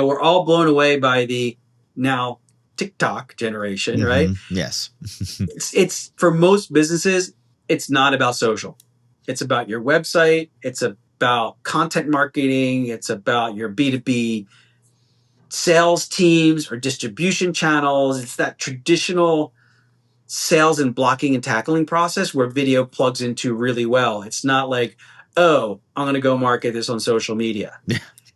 we're all blown away by the now TikTok generation, right? Yes. It's for most businesses, it's not about social. It's about your website. It's about content marketing. It's about your B2B sales teams or distribution channels. It's that traditional sales and blocking and tackling process where video plugs into really well. It's not like, oh, I'm going to go market this on social media.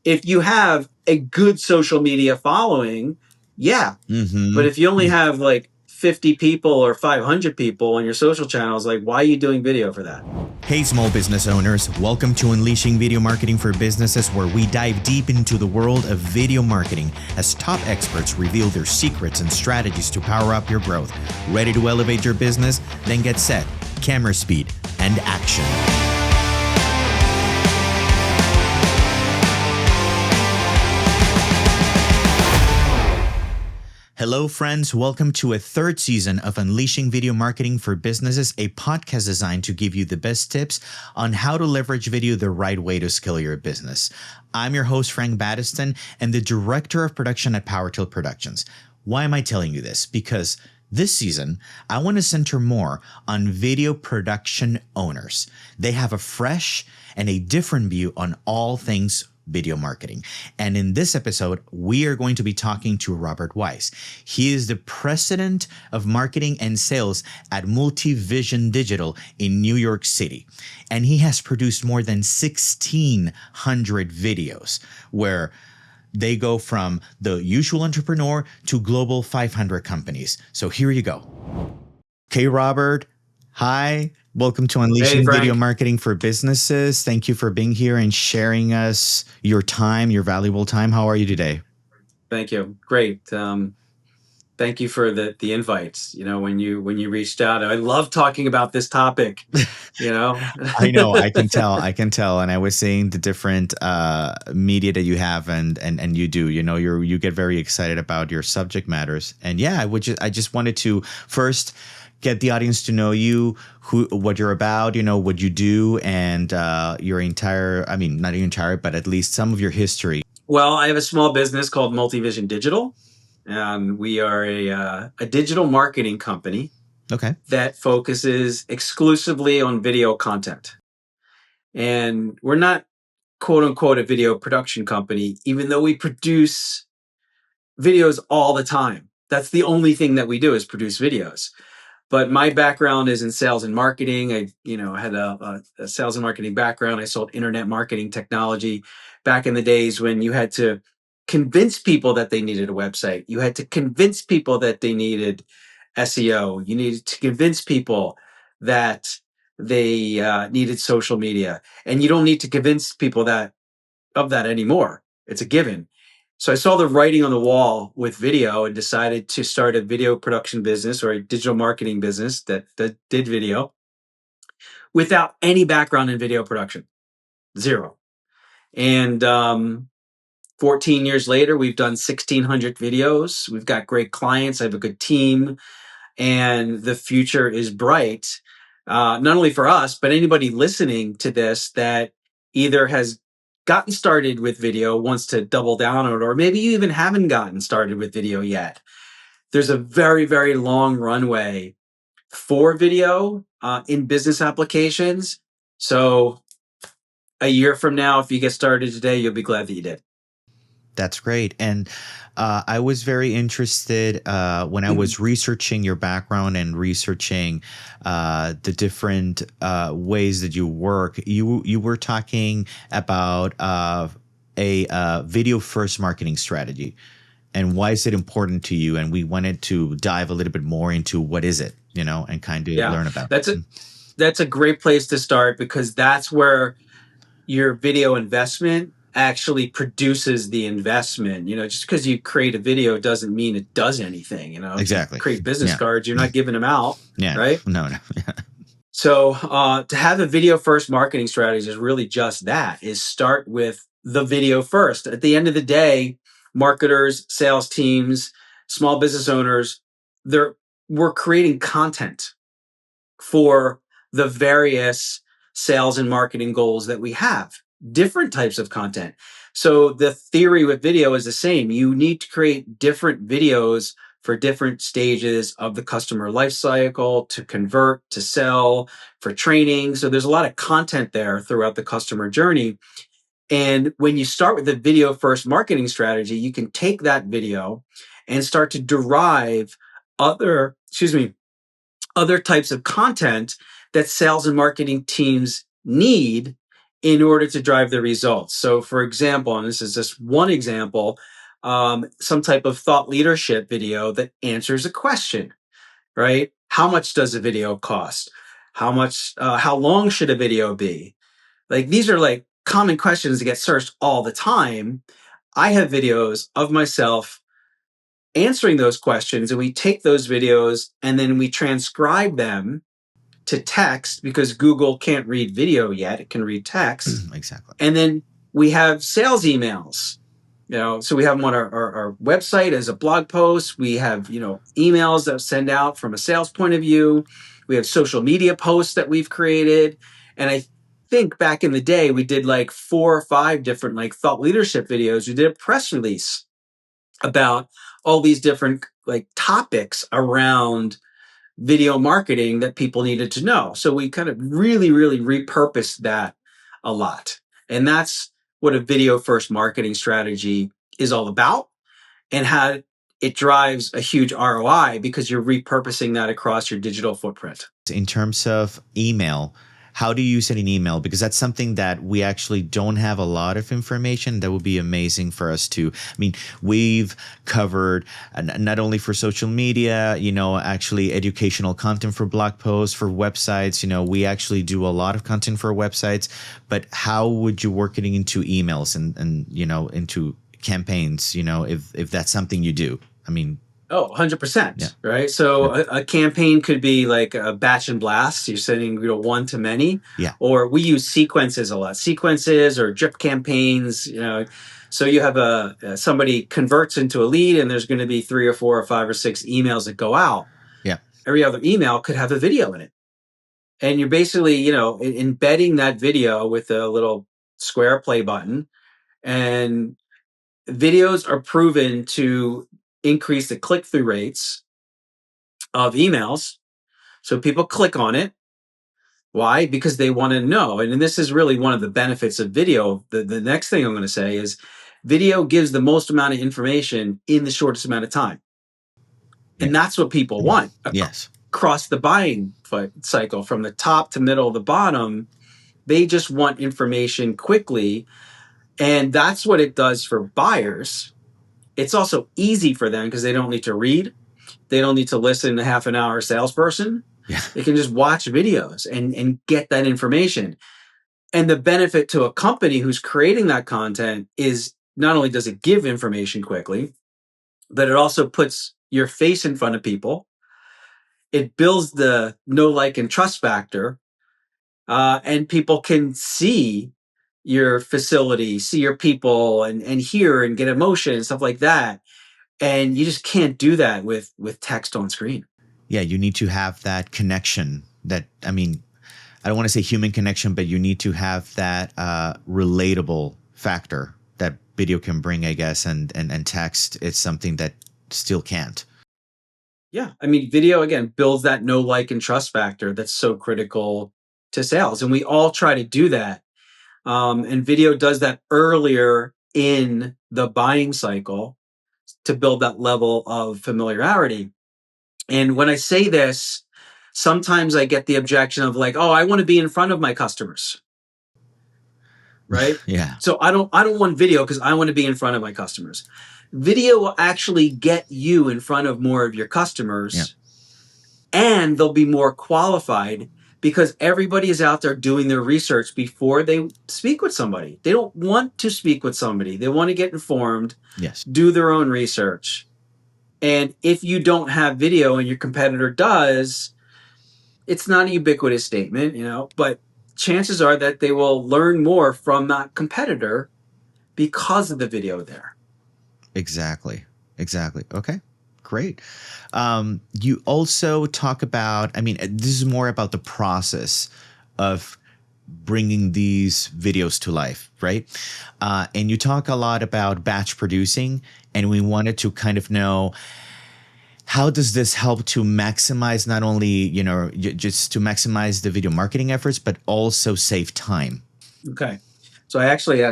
If you have a good social media following, yeah. But if you only have like 50 people or 500 people on your social channels, like, why are you doing video for that? Hey, small business owners. Welcome to Unleashing Video Marketing for Businesses, where we dive deep into the world of video marketing as top experts reveal their secrets and strategies to power up your growth. Ready to elevate your business? Then get set, camera speed, and action. Hello, friends. Welcome to a third season of Unleashing Video Marketing for Businesses, a podcast designed to give you the best tips on how to leverage video the right way to scale your business. I'm your host, Frank Battiston, and the Director of Production at PowerTale Productions. Why am I telling you this? Because this season, I want to center more on video production owners. They have a fresh and a different view on all things video marketing. And in this episode, we are going to be talking to Robert Weiss. He is the president of marketing and sales at MultiVision Digital in New York City. And he has produced more than 1,600 videos where they go from the usual entrepreneur to global 500 companies. So here you go. Okay, Robert. Hi. Welcome to Unleashing Video Marketing for Businesses. Thank you for being here and sharing us your time, your valuable time. How are you today? Thank you. Great. Thank you for the invites. When you reached out, I love talking about this topic. I know, I can tell. And I was saying the different media that you have and you do. You get very excited about your subject matters. And yeah, I just wanted to first get the audience to know you, what you're about, what you do, and your entire, not your entire, but at least some of your history. Well, I have a small business called MultiVision Digital, and we are a digital marketing company that focuses exclusively on video content. And we're not, quote unquote, a video production company, even though we produce videos all the time. That's the only thing that we do is produce videos. But my background is in sales and marketing. I had a sales and marketing background. I sold internet marketing technology back in the days when you had to convince people that they needed a website. You had to convince people that they needed SEO. You needed to convince people that they needed social media. And you don't need to convince people of that anymore. It's a given. So I saw the writing on the wall with video and decided to start a video production business or a digital marketing business that did video without any background in video production. Zero. And 14 years later, we've done 1,600 videos. We've got great clients. I have a good team. And the future is bright, not only for us, but anybody listening to this that either has gotten started with video, wants to double down on it, or maybe you even haven't gotten started with video yet. There's a very, very long runway for video in business applications. So a year from now, if you get started today, you'll be glad that you did. That's great. And I was very interested when I was researching your background and researching the different ways that you work. You were talking about a video first marketing strategy. And why is it important to you? And we wanted to dive a little bit more into what is it, and kind of learn about it. That's a great place to start, because that's where your video investment actually produces the investment. Just because you create a video doesn't mean it does anything. Exactly. You create business cards, you're not giving them out. Yeah. Right? No. So to have a video first marketing strategy is really just that, is start with the video first. At the end of the day, marketers, sales teams, small business owners, we're creating content for the various sales and marketing goals that we have. Different types of content. So the theory with video is the same. You need to create different videos for different stages of the customer life cycle, to convert, to sell, for training. So there's a lot of content there throughout the customer journey. And when you start with a video first marketing strategy, you can take that video and start to derive other types of content that sales and marketing teams need in order to drive the results. So, for example, and this is just one example, some type of thought leadership video that answers a question, right? How much does a video cost? How long should a video be? Like, these are like common questions that get searched all the time. I have videos of myself answering those questions, and we take those videos and then we transcribe them to text, because Google can't read video yet. It can read text. Exactly. And then we have sales emails, so we have them on our website as a blog post. We have, emails that send out from a sales point of view. We have social media posts that we've created. And I think back in the day, we did like 4 or 5 different like thought leadership videos. We did a press release about all these different like topics around video marketing that people needed to know. So we kind of really, really repurposed that a lot. And that's what a video first marketing strategy is all about, and how it drives a huge ROI, because you're repurposing that across your digital footprint. In terms of email, how do you use it in email? Because that's something that we actually don't have a lot of information. That would be amazing for us to, we've covered not only for social media, actually educational content for blog posts, for websites. We actually do a lot of content for websites, but how would you work it into emails and into campaigns, if that's something you do? 100%. Yeah. Right. So a campaign could be like a batch and blast. You're sending one to many. Yeah. Or we use sequences a lot. Sequences or drip campaigns. So you have somebody converts into a lead, and there's going to be 3 or 4 or 5 or 6 emails that go out. Yeah. Every other email could have a video in it, and you're basically embedding that video with a little square play button. And videos are proven to increase the click-through rates of emails. So people click on it. Why? Because they want to know. And this is really one of the benefits of video. The next thing I'm going to say is video gives the most amount of information in the shortest amount of time. And that's what people want. Yes. Across the buying cycle, from the top to middle to bottom, they just want information quickly. And that's what it does for buyers. It's also easy for them because they don't need to read. They don't need to listen to half an hour salesperson. Yeah. They can just watch videos and get that information. And the benefit to a company who's creating that content is not only does it give information quickly, but it also puts your face in front of people. It builds the know, like, and trust factor. And people can see your facility, see your people, and hear and get emotion and stuff like that. And you just can't do that with text on screen. Yeah, you need to have that connection that, I don't want to say human connection, but you need to have that relatable factor that video can bring, I guess, and text is something that still can't. Yeah. Video, again, builds that know, like, and trust factor that's so critical to sales. And we all try to do that. And video does that earlier in the buying cycle to build that level of familiarity. And when I say this, sometimes I get the objection of like, oh, I want to be in front of my customers. Right? Yeah. So I don't want video because I want to be in front of my customers. Video will actually get you in front of more of your customers. Yeah. And they'll be more qualified because everybody is out there doing their research before they speak with somebody. They don't want to speak with somebody. They want to get informed, yes, do their own research. And if you don't have video and your competitor does, it's not a ubiquitous statement, but chances are that they will learn more from that competitor because of the video there. Exactly. Okay, great. You also talk about, this is more about the process of bringing these videos to life, right? And you talk a lot about batch producing, and we wanted to kind of know, how does this help to maximize not only, just to maximize the video marketing efforts, but also save time? Okay. So I actually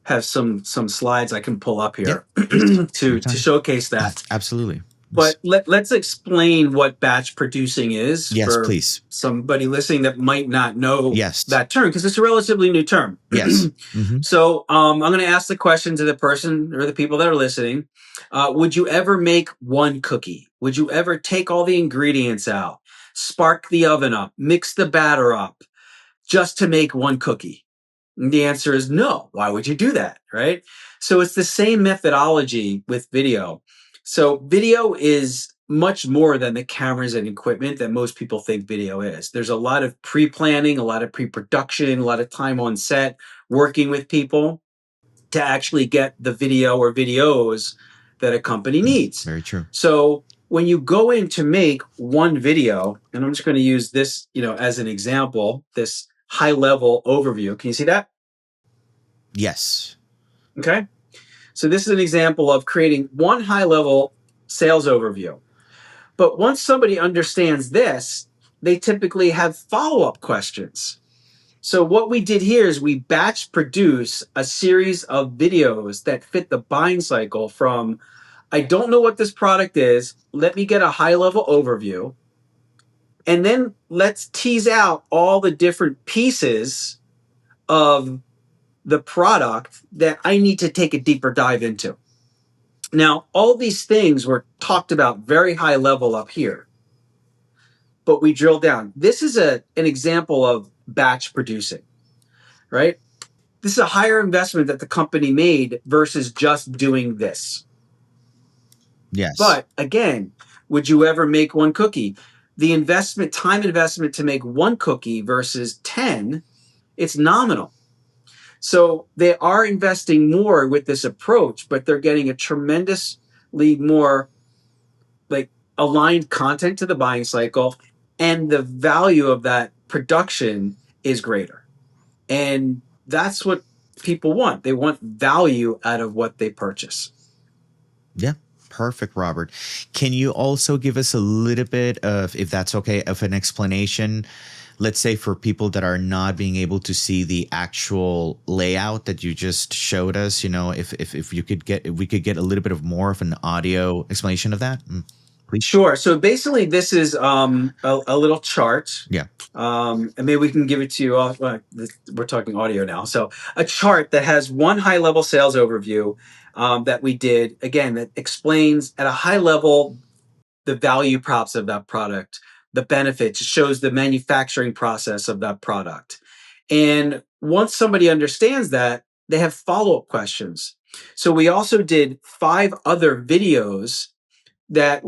have some slides I can pull up here Yeah, to showcase that. Absolutely. But let's explain what batch producing is Yes, for please. somebody listening that might not know Yes. that term, because it's a relatively new term. Yes. So I'm going to ask the question to the person or the people that are listening. Would you ever make one cookie? Would you ever take all the ingredients out, spark the oven up, mix the batter up just to make one cookie? And the answer is no. Why would you do that? Right? So it's the same methodology with video. So video is much more than the cameras and equipment that most people think video is. There's a lot of pre-planning, a lot of pre-production, a lot of time on set, working with people to actually get the video or videos that a company needs. Very true. So when you go in to make one video, and I'm just going to use this, as an example, this high level overview. Can you see that? Yes. Okay. So this is an example of creating one high level sales overview. But once somebody understands this, they typically have follow-up questions. So what we did here is we batch produce a series of videos that fit the buying cycle from, I don't know what this product is, let me get a high level overview. And then let's tease out all the different pieces of the product that I need to take a deeper dive into. Now, all these things were talked about very high level up here, but we drill down. This is an example of batch producing, right? This is a higher investment that the company made versus just doing this. Yes. But again, would you ever make one cookie? The time investment to make one cookie versus 10, it's nominal. So they are investing more with this approach, but they're getting a tremendously more aligned content to the buying cycle, and the value of that production is greater. And that's what people want. They want value out of what they purchase. Yeah. Perfect, Robert. Can you also give us a little bit of, if that's okay, of an explanation, let's say for people that are not being able to see the actual layout that you just showed us, if we could get a little bit of more of an audio explanation of that, please. Sure. So basically this is a little chart. Yeah. And maybe we can give it to you all. We're talking audio now. So a chart that has one high level sales overview that we did, again, that explains at a high level the value props of that product, the benefits, shows the manufacturing process of that product. And once somebody understands that, they have follow-up questions. So we also did 5 other videos that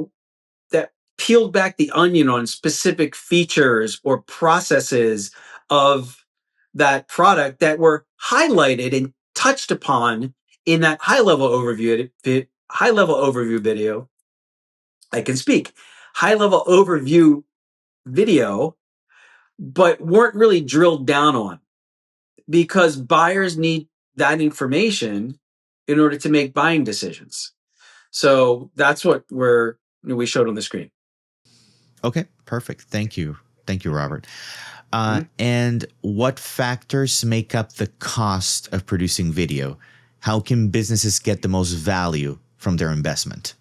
peeled back the onion on specific features or processes of that product that were highlighted and touched upon in that high level overview video. I can speak. High level overview video, but weren't really drilled down on, because buyers need that information in order to make buying decisions. So that's what we showed on the screen. Okay, perfect. Thank you, Robert. And what factors make up the cost of producing video? How can businesses get the most value from their investment?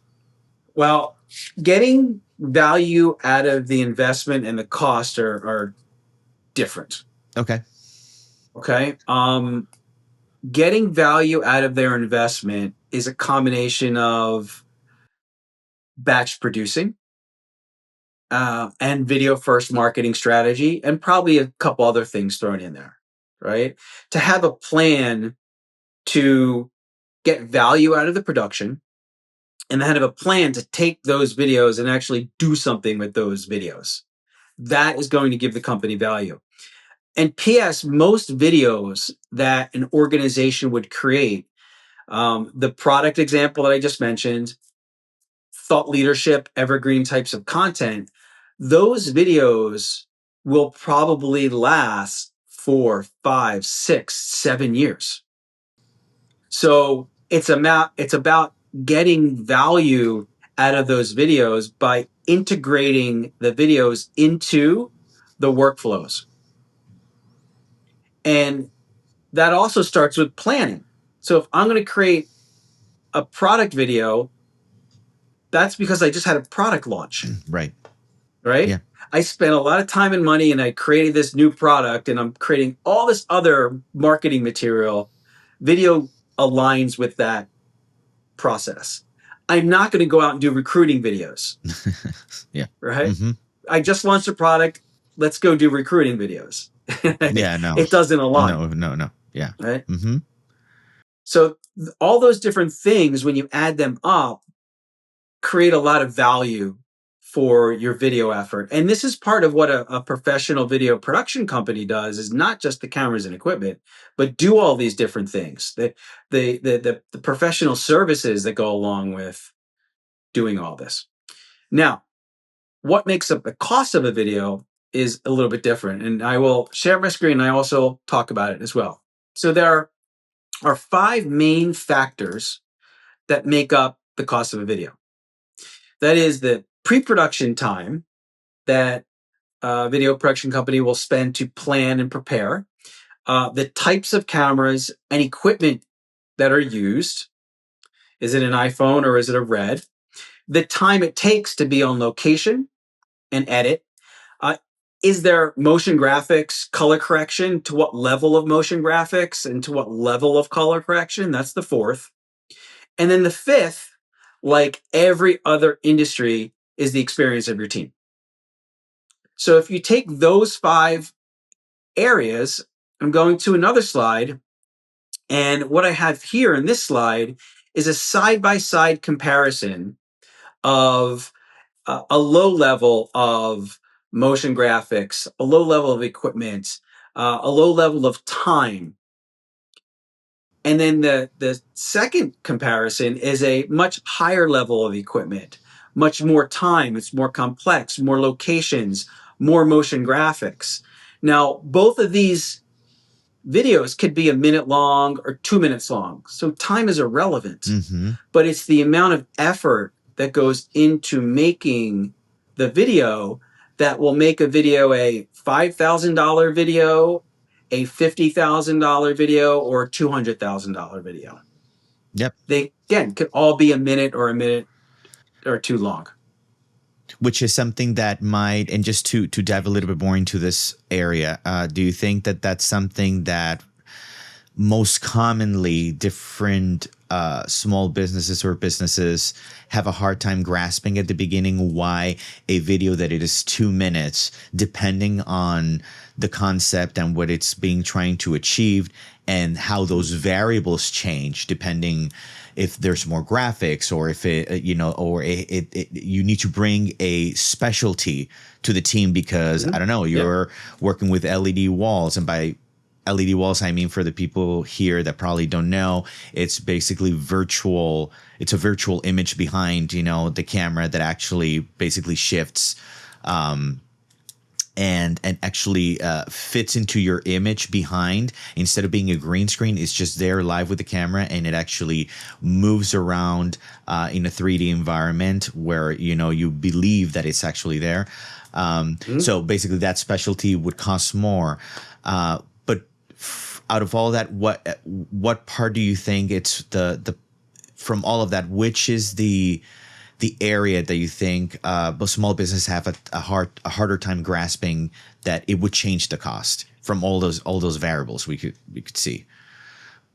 Well, getting value out of the investment and the cost are different. Okay. Getting value out of their investment is a combination of batch producing and video first marketing strategy, and probably a couple other things thrown in there, right? To have a plan to get value out of the production, and then have a plan to take those videos and actually do something with those videos. That is going to give the company value. And P.S., most videos that an organization would create, the product example that I just mentioned, thought leadership, evergreen types of content, those videos will probably last 4, 5, 6, 7 years. So it's about getting value out of those videos by integrating the videos into the workflows. And that also starts with planning. So if I'm going to create a product video, that's because I just had a product launch. Right. Yeah. I spent a lot of time and money and I created this new product and I'm creating all this other marketing material. Video aligns with that process. I'm not going to go out and do recruiting videos. Right. Mm-hmm. I just launched a product. Let's go do recruiting videos. No. It doesn't align. No. Yeah. Right. Mm-hmm. So all those different things, when you add them up, create a lot of value for your video effort. And this is part of what a professional video production company does, is not just the cameras and equipment, but do all these different things. The professional services that go along with doing all this. Now, what makes up the cost of a video is a little bit different. And I will share my screen and I also talk about it as well. So there are 5 main factors that make up the cost of a video. That is the pre-production time that a video production company will spend to plan and prepare, the types of cameras and equipment that are used. Is it an iPhone or is it a Red? The time it takes to be on location and edit. Is there motion graphics, color correction? To what level of motion graphics and to what level of color correction? That's the 4th. And then the 5th, like every other industry, is the experience of your team. So if you take those 5 areas, I'm going to another slide. And what I have here in this slide is a side-by-side comparison of a low level of motion graphics, a low level of equipment, a low level of time. And then the second comparison is a much higher level of equipment, much more time, it's more complex, more locations, more motion graphics. Now, both of these videos could be a minute long or 2 minutes long. So time is irrelevant, but it's the amount of effort that goes into making the video that will make a video a $5,000 video, a $50,000 video, or a $200,000 video. Yep. They, again, could all be a minute or 2 long. Which is something that might, and just to dive a little bit more into this area, do you think that that's something that most commonly different small businesses or businesses have a hard time grasping at the beginning, why a video that it is 2 minutes, depending on the concept and what it's being trying to achieve and how those variables change depending if there's more graphics or if it, or you need to bring a specialty to the team because I don't know, you're working with LED walls, and by LED walls, I mean, for the people here that probably don't know, it's basically virtual. It's a virtual image behind, the camera that actually basically shifts, and actually fits into your image behind. Instead of being a green screen, it's just there live with the camera, and it actually moves around in a 3D environment where you believe that it's actually there. So basically, that specialty would cost more. But out of all that, what part do you think it's the from all of that, which is the area that you think small business have a harder time grasping that it would change the cost from all those variables we could see?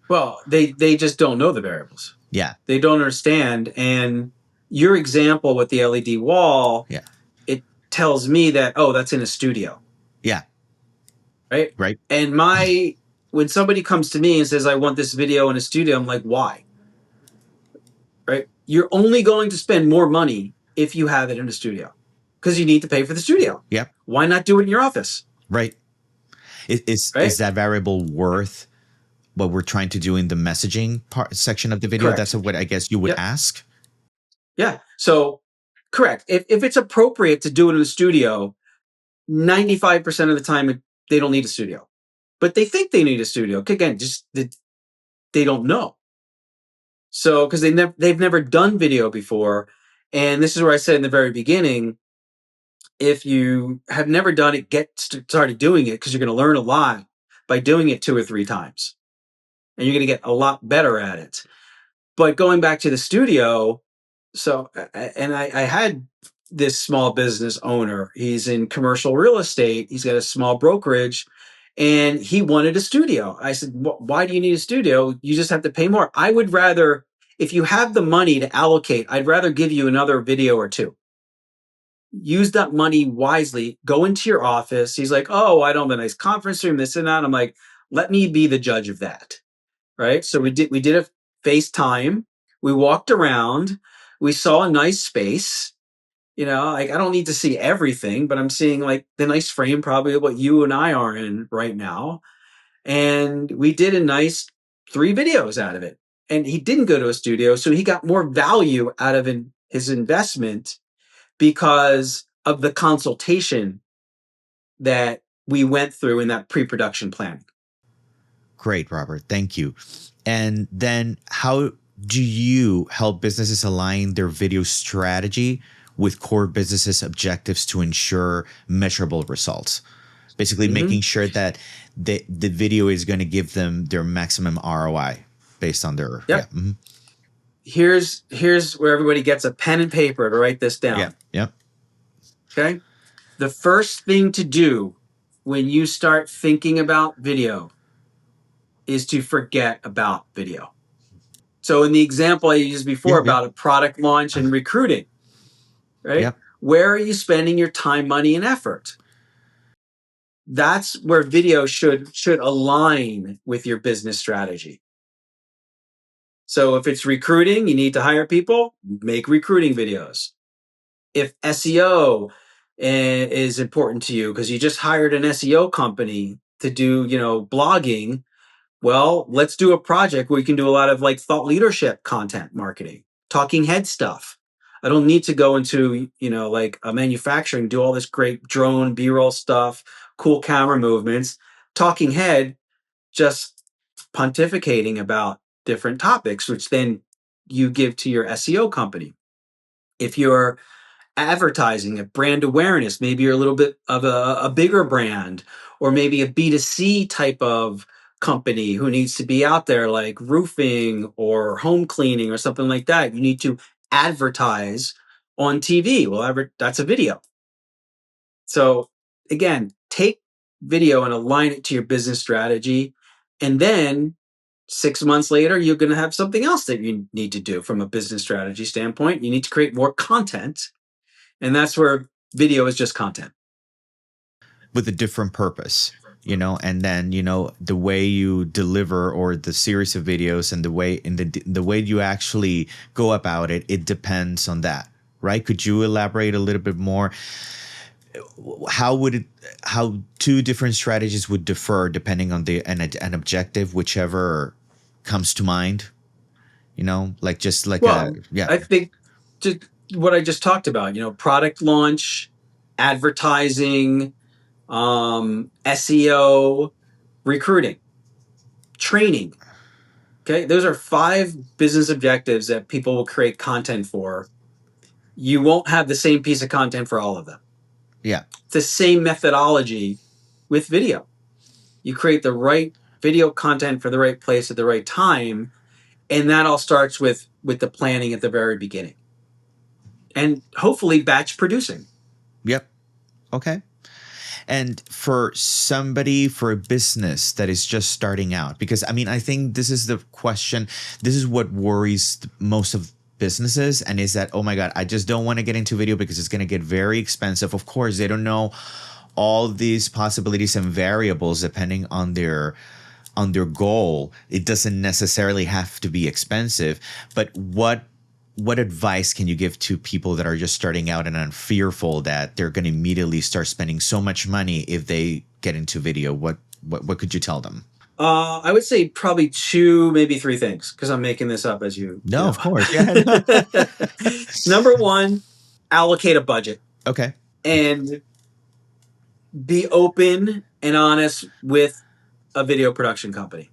Well, they just don't know the variables. Yeah, they don't understand. And your example with the LED wall, it tells me that that's in a studio. Yeah, right. And when somebody comes to me and says, I want this video in a studio, I'm like, why? Right? You're only going to spend more money if you have it in a studio because you need to pay for the studio. Yeah. Why not do it in your office? Right. Is that variable worth what we're trying to do in the messaging section of the video? Correct. That's what I guess you would ask. Yeah. So correct. If it's appropriate to do it in a studio, 95% of the time they don't need a studio. but they think they need a studio. Again, just they don't know. So because they've never done video before, and this is where I said in the very beginning, if you have never done it, get started doing it, because you're going to learn a lot by doing it 2 or 3 times, and you're going to get a lot better at it. But going back to the studio, so and I had this small business owner. He's in commercial real estate. He's got a small brokerage, and he wanted a studio. I said, "Why do you need a studio? You just have to pay more." I would rather, if you have the money to allocate, I'd rather give you another video or 2. Use that money wisely. Go into your office. He's like, "Oh, I don't have a nice conference room, this and that." I'm like, "Let me be the judge of that." Right? So we did a FaceTime. We walked around. We saw a nice space. Like, I don't need to see everything, but I'm seeing like the nice frame, probably what you and I are in right now. And we did a nice 3 videos out of it. And he didn't go to a studio, so he got more value out of his investment because of the consultation that we went through in that pre-production planning. Great, Robert. Thank you. And then how do you help businesses align their video strategy with core businesses' objectives to ensure measurable results? Basically, making sure that the video is going to give them their maximum ROI based on their... Yep. Yeah. Here's where everybody gets a pen and paper to write this down. Yeah. Okay? The first thing to do when you start thinking about video is to forget about video. So in the example I used before about a product launch and recruiting, right? Yep. Where are you spending your time, money, and effort? That's where video should align with your business strategy. So if it's recruiting, you need to hire people, make recruiting videos. If SEO is important to you because you just hired an SEO company to do, blogging, well, let's do a project where we can do a lot of like thought leadership content marketing, talking head stuff. I don't need to go into, like a manufacturing, do all this great drone B-roll stuff, cool camera movements. Talking head, just pontificating about different topics, which then you give to your SEO company. If you're advertising, a brand awareness, maybe you're a little bit of a bigger brand, or maybe a B2C type of company who needs to be out there, like roofing or home cleaning or something like that. You need to advertise on TV. Well, that's a video. So again, take video and align it to your business strategy. And then 6 months later, you're going to have something else that you need to do from a business strategy standpoint. You need to create more content. And that's where video is just content. With a different purpose, and then, the way you deliver or the series of videos and the way you actually go about it, it depends on that, right? Could you elaborate a little bit more? How 2 different strategies would differ depending on an objective, whichever comes to mind, I think just what I just talked about, product launch, advertising, SEO, recruiting, training. Okay. Those are 5 business objectives that people will create content for. You won't have the same piece of content for all of them. Yeah. It's the same methodology with video. You create the right video content for the right place at the right time. And that all starts with the planning at the very beginning. And hopefully batch producing. Yep. Okay. And for a business that is just starting out, because I think this is the question, this is what worries most of businesses, and is that, oh my God, I just don't want to get into video because it's going to get very expensive. Of course, they don't know all these possibilities and variables depending on their goal. It doesn't necessarily have to be expensive, but what advice can you give to people that are just starting out and are fearful that they're going to immediately start spending so much money if they get into video? What could you tell them? I would say probably 2, maybe 3 things, because I'm making this up as you. No, of course. Yeah. Number 1, allocate a budget. Okay. And be open and honest with a video production company.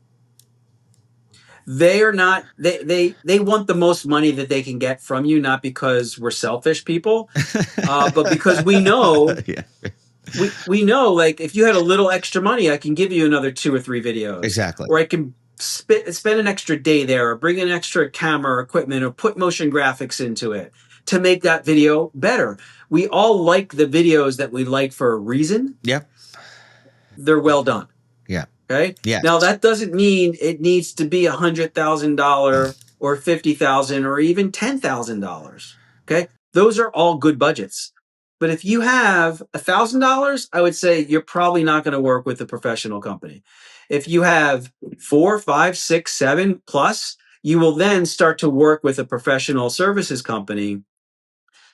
They are not, they want the most money that they can get from you, not because we're selfish people, but because we know, yeah. we know, like, if you had a little extra money, I can give you another 2 or 3 videos. Exactly. Or I can spend an extra day there, or bring an extra camera or equipment, or put motion graphics into it to make that video better. We all like the videos that we like for a reason. Yep. They're well done. Yeah. Okay. Yeah. Now that doesn't mean it needs to be $100,000 or $50,000 or even $10,000. Okay. Those are all good budgets. But if you have $1,000, I would say you're probably not going to work with a professional company. If you have 4, 5, 6, 7 plus, you will then start to work with a professional services company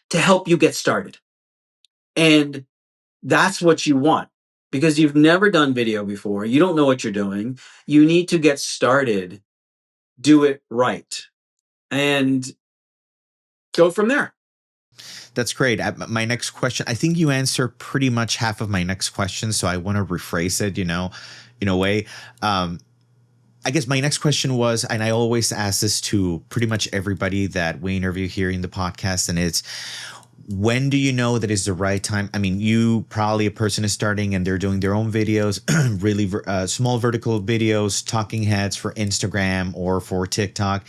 to help you get started. And that's what you want, because you've never done video before. You don't know what you're doing. You need to get started, do it right, and go from there. That's great. My next question, I think you answer pretty much half of my next question, so I want to rephrase it, in a way. I guess my next question was, and I always ask this to pretty much everybody that we interview here in the podcast, and it's, when do you know that is the right time? I mean, you probably, a person is starting and they're doing their own videos, really small vertical videos, talking heads for Instagram or for TikTok.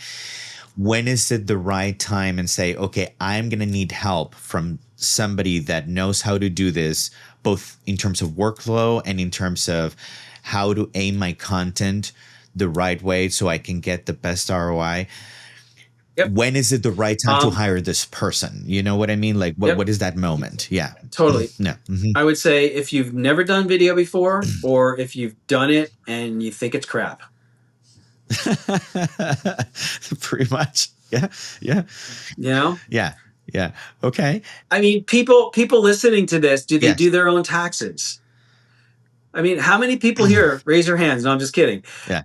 When is it the right time and say, okay, I'm going to need help from somebody that knows how to do this, both in terms of workflow and in terms of how to aim my content the right way so I can get the best ROI? Yep. When is it the right time to hire this person? You know what I mean? Like, what is that moment? Yeah. Totally. No. Mm-hmm. I would say if you've never done video before, or if you've done it and you think it's crap. Pretty much. Yeah. Yeah. You know? Yeah. Yeah. Okay. I mean, people listening to this, do they do their own taxes? I mean, how many people here, raise your hands? No, I'm just kidding. Yeah.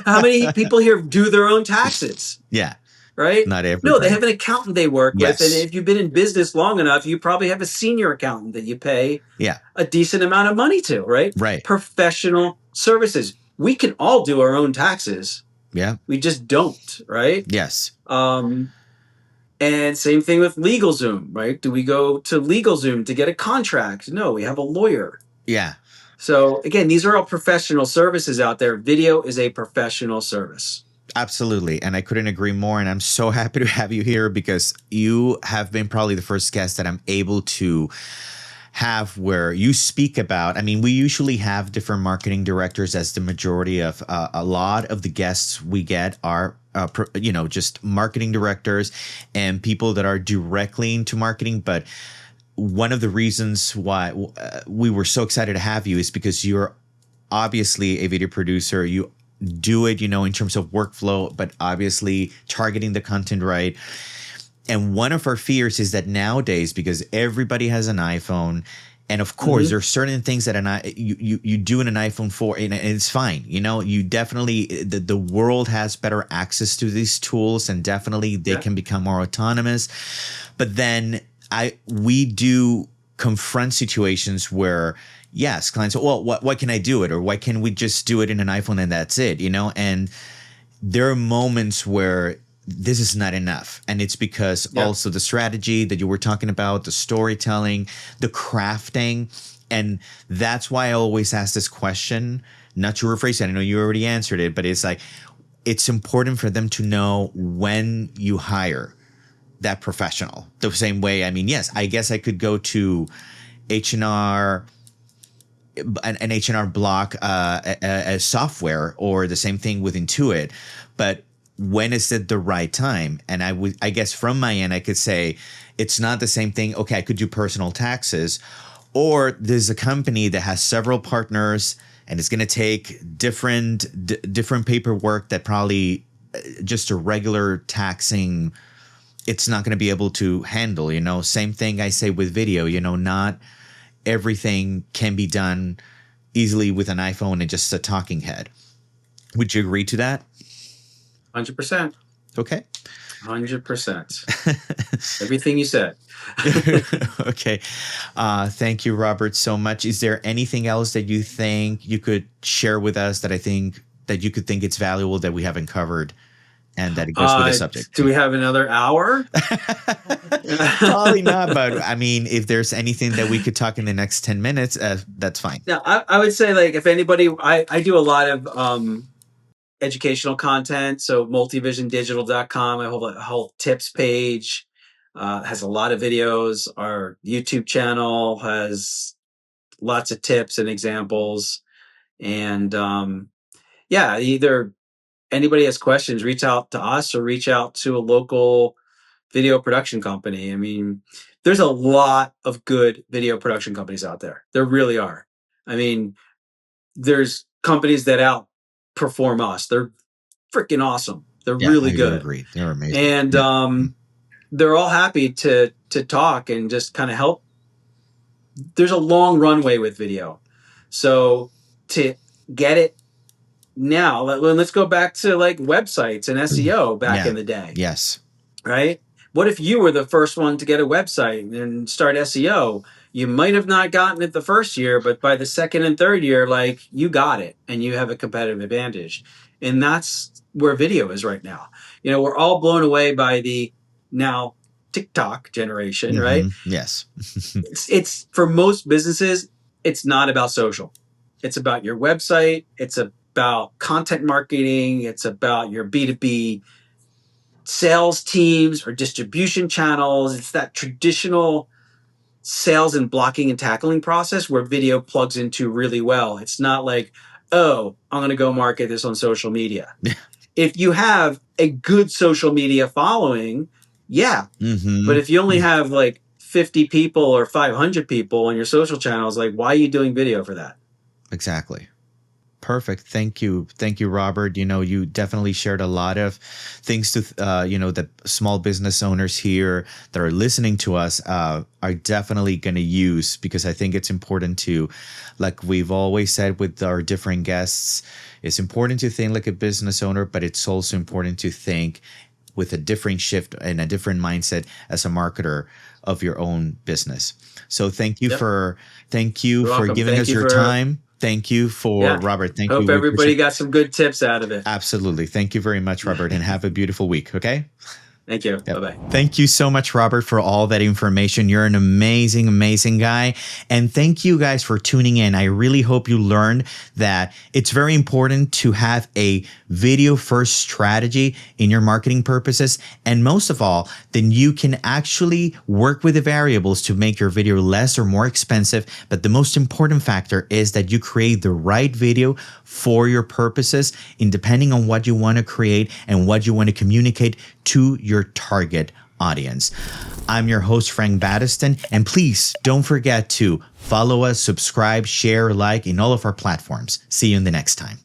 How many people here do their own taxes? Yeah. Right? Not everybody. No, they have an accountant they work with. And if you've been in business long enough, you probably have a senior accountant that you pay a decent amount of money to, right? Right. Professional services. We can all do our own taxes. Yeah. We just don't, right? Yes. And same thing with LegalZoom, right? Do we go to LegalZoom to get a contract? No, we have a lawyer. Yeah. So again, these are all professional services out there. Video is a professional service. Absolutely. And I couldn't agree more. And I'm so happy to have you here, because you have been probably the first guest that I'm able to have where you speak about. I mean, we usually have different marketing directors, as the majority of a lot of the guests we get are just marketing directors and people that are directly into marketing. But one of the reasons why we were so excited to have you is because you're obviously a video producer. You do it, in terms of workflow, but obviously targeting the content right. And one of our fears is that nowadays, because everybody has an iPhone, and of course, there are certain things that you do in an iPhone 4, and it's fine. You definitely, the world has better access to these tools, and definitely they can become more autonomous. But then we do confront situations where, yes, clients say, well, why can I do it? Or why can't we just do it in an iPhone and that's it? And there are moments where this is not enough. And it's because also the strategy that you were talking about, the storytelling, the crafting. And that's why I always ask this question, not to rephrase it. I know you already answered it, but it's like, it's important for them to know when you hire that professional. The same way, I mean, yes, I guess I could go to H&R, an H&R Block as software, or the same thing with Intuit. But when is it the right time? And I guess from my end, I could say it's not the same thing. Okay, I could do personal taxes, or there's a company that has several partners and it's going to take different paperwork that probably just a regular taxing, it's not going to be able to handle. Same thing I say with video. Not everything can be done easily with an iPhone and just a talking head. Would you agree to that? 100%. Okay. 100%. Everything you said. Okay. Thank you, Robert, so much. Is there anything else that you think you could share with us that you could think it's valuable that we haven't covered and that it goes with the subject? Do we have another hour? Probably not, but I mean, if there's anything that we could talk in the next 10 minutes, that's fine. Yeah, I would say, like, if anybody, I do a lot of educational content. So multivisiondigital.com, I have a whole tips page, has a lot of videos. Our YouTube channel has lots of tips and examples. And yeah, either anybody has questions, reach out to us or reach out to a local video production company. I mean, there's a lot of good video production companies out there. There really are. I mean, there's companies that outperform us. They're freaking awesome. They're really good. I agree. They're amazing. And they're all happy to talk and just kind of help. There's a long runway with video. So to get it now, let's go back to like websites and SEO back in the day. Yes. Right? What if you were the first one to get a website and start SEO? You might have not gotten it the first year, but by the second and third year, like, you got it and you have a competitive advantage. And that's where video is right now. You know, we're all blown away by the now TikTok generation, right? Yes. It's for most businesses, it's not about social. It's about your website. It's about content marketing. It's about your B2B sales teams or distribution channels. It's that traditional sales and blocking and tackling process where video plugs into really well. It's not like, oh, I'm going to go market this on social media. If you have a good social media following, yeah. But if you only have like 50 people or 500 people on your social channels, like, why are you doing video for that? Exactly. Perfect. Thank you. Thank you, Robert. You know, you definitely shared a lot of things to, that small business owners here that are listening to us are definitely going to use, because I think it's important to, like we've always said with our different guests, it's important to think like a business owner, but it's also important to think with a different shift and a different mindset as a marketer of your own business. So thank you for giving us your time. Thank you Robert. Thank you. Hope everybody got some good tips out of it. Absolutely. Thank you very much, Robert, and have a beautiful week. Okay. Thank you. Yep. Bye-bye. Thank you so much, Robert, for all that information. You're an amazing, amazing guy. And thank you guys for tuning in. I really hope you learned that it's very important to have a video first strategy in your marketing purposes. And most of all, then you can actually work with the variables to make your video less or more expensive. But the most important factor is that you create the right video for your purposes, and depending on what you want to create and what you want to communicate to your target audience. I'm your host, Frank Battiston, and please don't forget to follow us, subscribe, share, like in all of our platforms. See you in the next time.